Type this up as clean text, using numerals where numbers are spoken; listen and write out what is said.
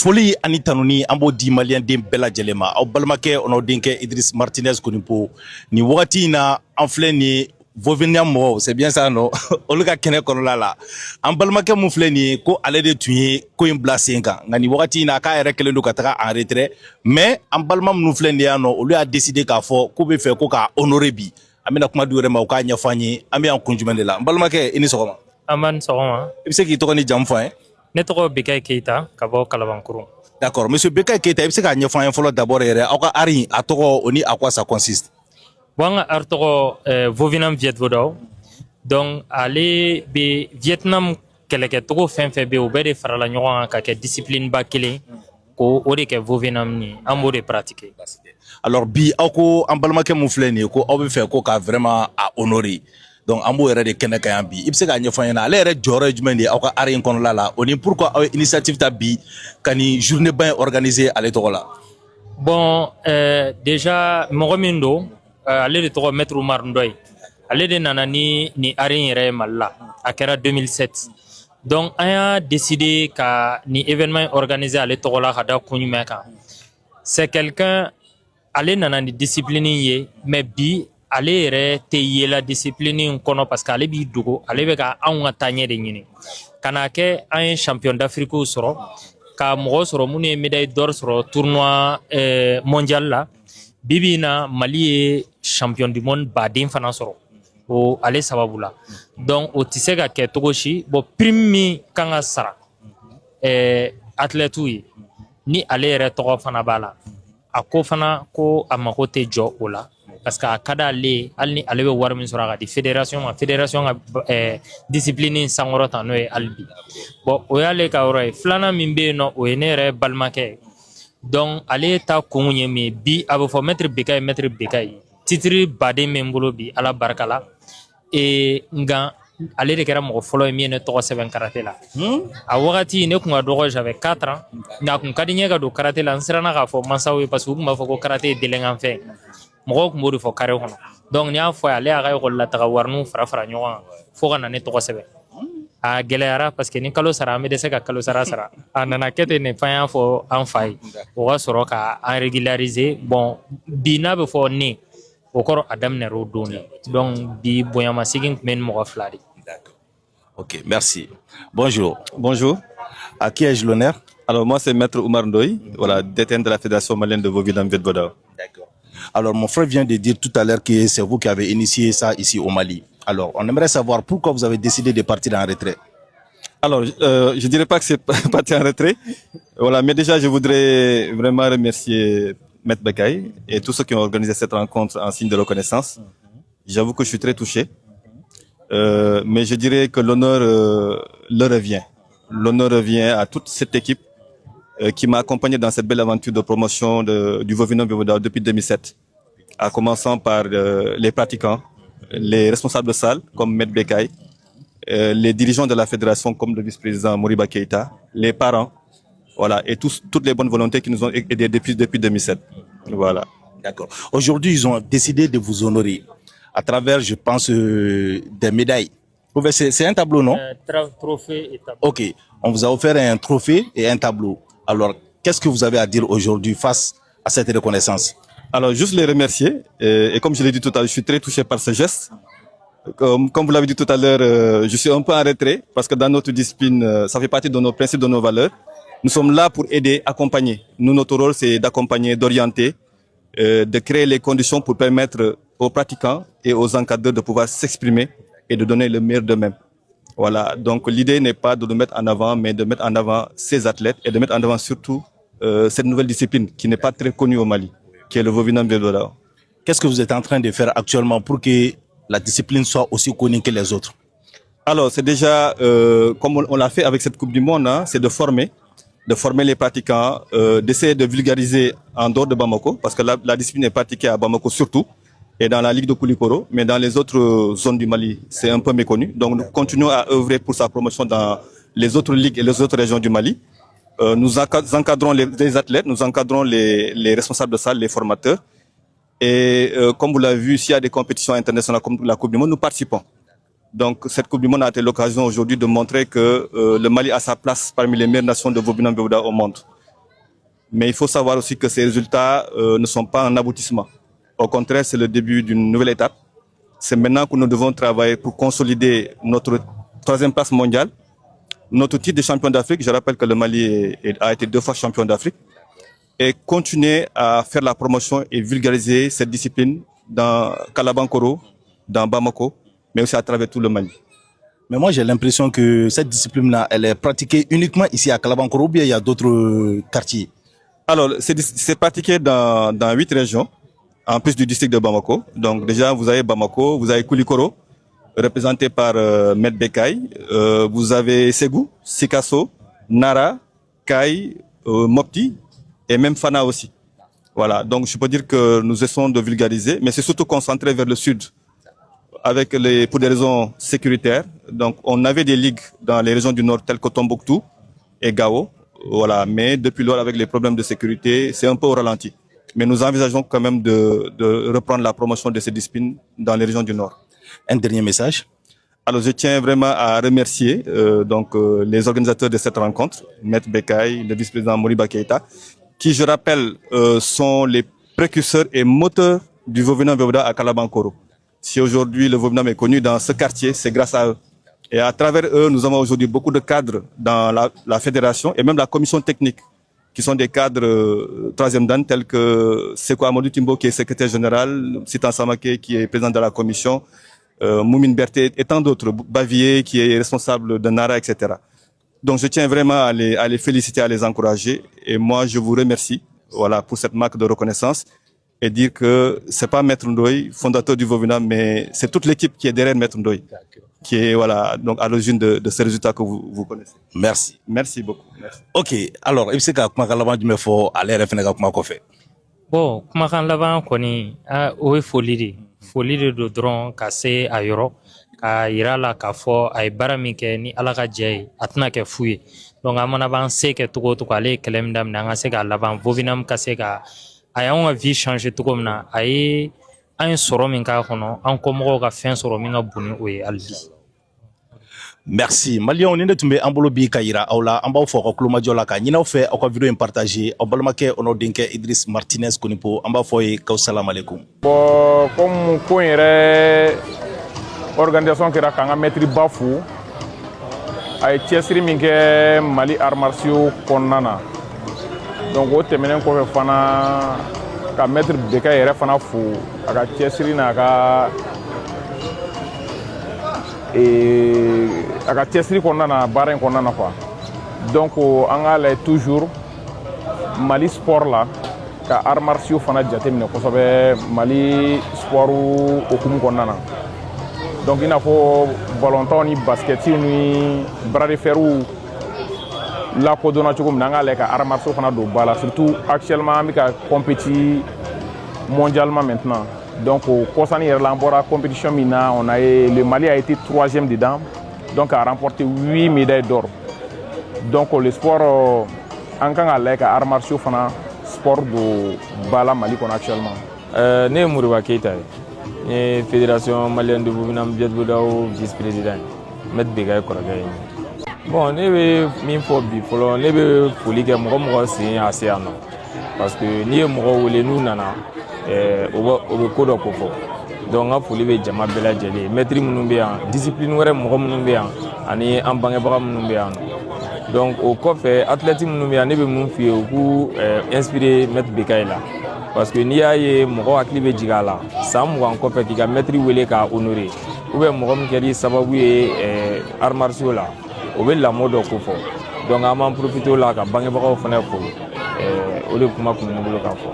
foli ani tanuni an b'o di maliyɛn den bɛɛ lajɛlen ma aw balimakɛ on'aw denkɛ Idriss Martinez Konipo ni wagati in na an filɛ ni Vovinian mɔgɔw c'est bien ça non olu ka kɛnɛ kɔnɔla la an balimakɛ mun filɛ ni ko ale de tun ye ko in bila sen kan nka ni wagati in na k'a yɛrɛ kɛlen don ka taga en retrait mais an balima minnu filɛ ni yan nɔ olu y'a décidé k'a fɔ k'u bɛ fɛ ko k'a honorer bi an bɛna kuma di u yɛrɛ ma u k'a ɲɛfɔ an ye an bɛ yan kun jumɛn de la n balimakɛ i ni sɔgɔma. An b'a ni sɔgɔma. I bɛ se k'i tɔgɔ ni jamu fɔ an ye. Ne tɔgɔ Bekayi Keyita ka bɔ Kalabankuru. D'accord, monsieur Bekayi Keyita, i bɛ se k'a ɲɛfɔ an ye fɔlɔ d'abord yɛrɛ aw ka art in a tɔgɔ o ni à quoi ça consiste. Bon, an ka art tɔgɔ Vovinam Viet Vodao. Donc ale bɛ Vietnam kɛlɛkɛcogo fɛn fɛn bɛ yen o bɛɛ de farala ɲɔgɔn kan ka kɛ discipline ba kelen ko o de kɛ Vovinam ye an b'o de pratiquer. Alors bi aw ko an balimakɛ mun filɛ nin ye ko aw bɛ fɛ ko ka vraiment a honorer. Donc an b'o yɛrɛ de kɛnɛ kan yan bi i bɛ se k'a ɲɛfɔ an ɲɛna ale yɛrɛ jɔyɔrɔ ye jumɛn de ye aw ka art in kɔnɔna la o ni pourquoi aw ye initiative ta bi ka nin journée ba in organiser ale tɔgɔ la. Bon, déjà mɔgɔ min don ale de tɔgɔ Maître Umar Ndoye ale de nana ni art in yɛrɛ ye Mali la a kɛra 2007 donc an y'a décidé ka ni événement organiser ale tɔgɔ la ka da kun jumɛn kan c'est quelqu'un ale nana ni discipline ye mais bi ale yɛrɛ tɛ yela discipline kɔnɔ parce que ale b'i dogo ale bɛ ka anw ka taaɲɛ de ɲini ka n'a kɛ an ye champion d'Afrique sɔrɔ ka mɔgɔ sɔrɔ minnu ye médaille d'or sɔrɔ tournoi mondial la bibi in na Mali ye champion du monde baden fana sɔrɔ o ale sababu la donc o tɛ se ka kɛ cogo si bon prime min kan ka sara athlètes ye ni ale yɛrɛ tɔgɔ fana b'a la a ko fana ko a mago tɛ jɔ o la parce que a ka d'ale hali ni ale bɛ wari min sɔrɔ a ka di fédération ma fédération ka discipline sankɔrɔ ta n'o ye hali bi bon o y'ale ka yɔrɔ ye filanan min bɛ yen nɔ o ye ne yɛrɛ balimakɛ donc ale ta kun ye min ye bi a bɛ fɔ maître Bekayi titre baden bɛ n bolo bi ala barika la nka ale de kɛra mɔgɔ fɔlɔ ye min ye ne tɔgɔ sɛbɛn karate la a wagati ne kun ka dɔgɔ j'avais 4 ans nka a kun ka di n ye ka don karate la n siranna k'a fɔ mansaw ye parce que u kun b'a fɔ ko karate ye delenkan fɛn mɔgɔw kun b'o de fɔ carré kɔnɔ donc n'i y'a fɔ ale y'a ka école la taga wariniw fara ɲɔgɔn kan fo ka na ne tɔgɔ sɛbɛn a gɛlɛyara parce que ni kalo sara an bɛ dɛsɛ ka kalo sara a nana kɛ ten ne f'an y'a fɔ an fa ye o ka sɔrɔ ka an régulariser bon bi n'a bɛ fɔ ne o kɔrɔ a daminɛra o don de donc bi bonyamasegin tun bɛ ni mɔgɔ fila de. Ok, merci. Bonjour. Bonjour. À qui ai-je l'honneur? Alors moi c'est Maître Umar Ndoye, voilà, détenu de la Fédération malienne de Vovinam Viet Vodao. D'accord. Alors mon frère vient de dire tout à l'heure que c'est vous qui avez initié ça ici au Mali. Alors on aimerait savoir pourquoi vous avez décidé de partir en retrait. Alors je dirais pas que c'est parti en retrait, voilà, mais déjà je voudrais vraiment remercier Maître Bekayi et tous ceux qui ont organisé cette rencontre en signe de reconnaissance. J'avoue que je suis très touché. Mais je dirais que l'honneur leur revient. L'honneur revient à toute cette équipe qui m'a accompagné dans cette belle aventure de promotion du Vovinam Viet Vodao depuis 2007. En commençant par les pratiquants, les responsables de salle comme Maître Bekayi, les dirigeants de la fédération comme le vice-président Moriba Keïta, les parents, voilà, et toutes les bonnes volontés qui nous ont aidés depuis 2007. Voilà. D'accord. Aujourd'hui, ils ont décidé de vous honorer à travers, je pense, des médailles. C'est un tableau, non? Trophée et tableau. Ok. On vous a offert un trophée et un tableau. Alors, qu'est-ce que vous avez à dire aujourd'hui face à cette reconnaissance? Alors, juste les remercier. Et comme je l'ai dit tout à l'heure, je suis très touché par ce geste. Comme vous l'avez dit tout à l'heure, je suis un peu en retrait parce que dans notre discipline, ça fait partie de nos principes, de nos valeurs. Nous sommes là pour aider, accompagner. Nous, notre rôle, c'est d'accompagner, d'orienter, de créer les conditions pour permettre aux pratiquants et aux encadreurs de pouvoir s'exprimer et de donner le meilleur d'eux-mêmes. Voilà, donc l'idée n'est pas de nous mettre en avant, mais de mettre en avant ces athlètes et de mettre en avant surtout cette nouvelle discipline qui n'est pas très connue au Mali, qui est le Vovinam Viet Vodao. Qu'est-ce que vous êtes en train de faire actuellement pour que la discipline soit aussi connue que les autres? Alors, c'est déjà, comme on l'a fait avec cette Coupe du Monde, hein, c'est de former les pratiquants, d'essayer de vulgariser en dehors de Bamako, parce que la discipline est pratiquée à Bamako surtout, et dans la Ligue de Koulikoro, mais dans les autres zones du Mali, c'est un peu méconnu. Donc nous continuons à œuvrer pour sa promotion dans les autres ligues et les autres régions du Mali. Nous encadrons les athlètes, nous encadrons les responsables de salle, les formateurs. Et comme vous l'avez vu, s'il y a des compétitions internationales comme la Coupe du Monde, nous participons. Donc cette Coupe du Monde a été l'occasion aujourd'hui de montrer que le Mali a sa place parmi les meilleures nations de Vovinam Viet Vodao au monde. Mais il faut savoir aussi que ces résultats ne sont pas un aboutissement. Au contraire, c'est le début d'une nouvelle étape. C'est maintenant que nous devons travailler pour consolider notre 3e place mondiale, notre titre de champion d'Afrique. Je rappelle que le Mali a été 2 fois champion d'Afrique. Et continuer à faire la promotion et vulgariser cette discipline dans Kalabankoro, dans Bamako, mais aussi à travers tout le Mali. Mais moi, j'ai l'impression que cette discipline-là, elle est pratiquée uniquement ici à Kalabankoro ou bien il y a d'autres quartiers? Alors, c'est pratiqué dans 8 régions, en plus du district de Bamako. Donc déjà, vous avez Bamako, vous avez Koulikoro, représenté par Med Bekay. Vous avez Ségou, Sikasso, Nara, Kai, Mopti et même Fana aussi. Voilà, donc je peux dire que nous essayons de vulgariser, mais c'est surtout concentré vers le sud, pour des raisons sécuritaires. Donc on avait des ligues dans les régions du nord telles que Tombouctou et Gao. Voilà, mais depuis lors, avec les problèmes de sécurité, c'est un peu au ralenti. Mais nous envisageons quand même de reprendre la promotion de ces disciplines dans les régions du Nord. Un dernier message? Alors, je tiens vraiment à remercier les organisateurs de cette rencontre, Maître Bekay, le vice-président Moriba Keita, qui, je rappelle, sont les précurseurs et moteurs du Vovinam Veoda à Kalabankoro. Si aujourd'hui le Vovinam est connu dans ce quartier, c'est grâce à eux. Et à travers eux, nous avons aujourd'hui beaucoup de cadres dans la fédération et même la commission technique, qui sont des cadres 3e dan, tels que Seko Amadou Timbo, qui est secrétaire général, Sitan Samake, qui est président de la commission, Moumine Berté et tant d'autres, Bavier, qui est responsable de Nara, etc. Donc je tiens vraiment à les féliciter, à les encourager. Et moi, je vous remercie pour cette marque de reconnaissance et dire que c'est pas Maître Ndoye, fondateur du Vovinam, mais c'est toute l'équipe qui est derrière Maître Ndoye, qui est donc à l'origine de ces résultats que vous connaissez. Merci. Merci beaucoup. Merci. Ok, alors, il se ka kumakan laban jumɛn fɔ ale yɛrɛ fɛnɛ ka kuma kɔfɛ? Bon, kumakan laban kɔni o ye foli de. Foli de don dɔrɔn ka se a yɔrɔ ka yira la k'a fɔ a ye baara min kɛ ni Ala ka jɛ ye a tɛna kɛ fu ye. Donc an mana b'an se kɛ togo o togo ale ye kɛlɛ min daminɛ an ka se k'a laban Vovinam ka se ka a y'anw ka vie changer togo min na a ye an ye sɔrɔ min k'a kɔnɔ an kɔmɔgɔw ka fɛn sɔrɔ min ka bon ni o ye hali bi. Merci. Maliens, ni ne tun bɛ an bolo bi ka yira aw la, an b'aw fɔ aw ka kulomajɔ la ka ɲini aw fɛ aw ka video in partager aw balimakɛ Ono denkɛ Idriss Martinez Konipo, an b'a fɔ ye k'aw salam alaikum. Bon, comme ko in yɛrɛ organisation kɛra k'an ka maître ba fo, a ye cɛsiri min kɛ Mali arts martiaux kɔnɔna na. Donc o tɛmɛnen kɔfɛ fana ka maître Bekay yɛrɛ fana fo a ka cɛsiri n'a ka cɛsiri kɔnɔna na baara in kɔnɔna na quoi. Donc an k'a lajɛ toujours Mali sport la ka arts martiaux fana jateminɛ kosɛbɛ Mali sport okumu kɔnɔna na. Donc i n'a fɔ ballon ni basket ni bras de fer lakodɔnna cogo min na an k'a lajɛ ka arts martiaux fana don ba la, surtout actuellement an bɛ ka compétit mondialement maintenant. Donc au Kosani yɛrɛ bɔra compétition min na, le Mali a été 3e dedans, donc a remporté 8 médailles d'or. Donc le sport an kan ka lajɛ ka arts martiaux fana sport do ba la Mali kɔnɔ actuellement. Ne ye Moriba Keita ye, n ye fédération malienne de Vovinam Biedbodaw vice-président ye, Maître Bekay kɔrɔkɛ ye. Bon, ne bɛ min fɔ bi fɔlɔ, ne bɛ foli kɛ mɔgɔ mɔgɔ sen y'a se yan nɔ, parce que n'i ye mɔgɔ wele n'u nana o bɛ ko dɔ ko fɔ. Donc n ka foli bɛ jama bɛɛ lajɛlen ye, maître minnu bɛ yan, discipline wɛrɛ mɔgɔ minnu bɛ yan, ani an bangebaga minnu bɛ yan nɔ. Donc o kɔfɛ athlète minnu bɛ yan, ne bɛ mun f'i ye u k'u inspirer Maître Bekay la, parce que n'i y'a ye mɔgɔ hakili bɛ jigin a la san 20 kɔfɛ k'i ka maître wele k'a honorer, ou bien mɔgɔ min kɛr'i sababu ye arts martiaux la, o bɛ lamɔ dɔ ko fɔ. Donc an b'an profiter o la ka bangebagaw fana fo, o de kuma kun bɛ n bolo k'a fɔ.